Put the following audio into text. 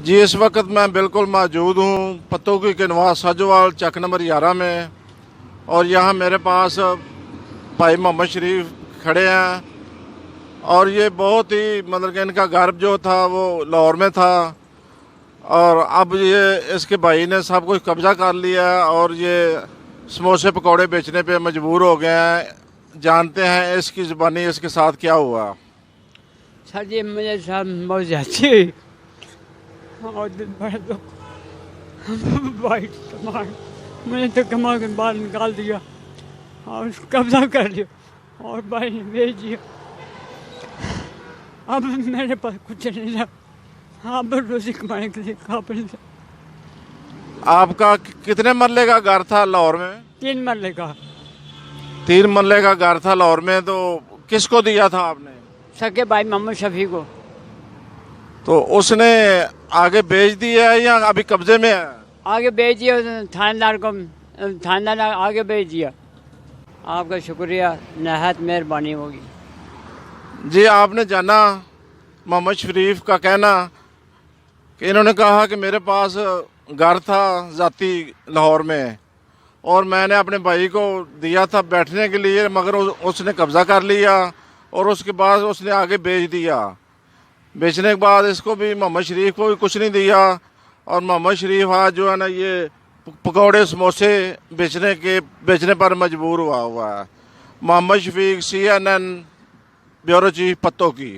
जी इस वक्त मैं बिल्कुल मौजूद हूँ पत्तोकी के नवाज साजोवाल चक नंबर 11 में। और यहाँ मेरे पास भाई मोहम्मद शरीफ खड़े हैं। और ये बहुत ही मतलब कि इनका घर जो था वो लाहौर में था, और अब ये इसके भाई ने सब कुछ कब्जा कर लिया है और ये समोसे पकौड़े बेचने पे मजबूर हो गए हैं। जानते हैं इसकी ज़ुबानी इसके साथ क्या हुआ। सर जी मुझे सब बहुत जाती और दिन भर तो भाई कमाल मैंने तो कमा के बाहर निकाल दिया और कब्जा कर लिया और भाई ने भेज दिया। अब मेरे पास कुछ नहीं रहा, अब रोजी कमाने के लिए काबिल था। आपका कितने मरले का घर था लाहौर में? 3 मरले का। 3 मरले का घर था लाहौर में। तो किसको दिया था आपने? सके भाई मोहम्मद शफी को। तो उसने आगे बेच दिया है या अभी कब्जे में है? आगे भेज दिया थानेदार को, थानेदार आगे भेज दिया। आपका शुक्रिया, नहायत मेहरबानी होगी। जी आपने जाना मोहम्मद शरीफ का कहना कि इन्होंने कहा कि मेरे पास घर था ज़ाती लाहौर में और मैंने अपने भाई को दिया था बैठने के लिए, मगर उसने कब्ज़ा कर लिया और उसके बाद उसने आगे बेच दिया। बेचने के बाद इसको भी मोहम्मद शरीफ को भी कुछ नहीं दिया और मोहम्मद शरीफ आज जो है ना ये पकौड़े समोसे बेचने पर मजबूर हुआ है। Mohammad Shafiq CNN bureau chief Pattoki.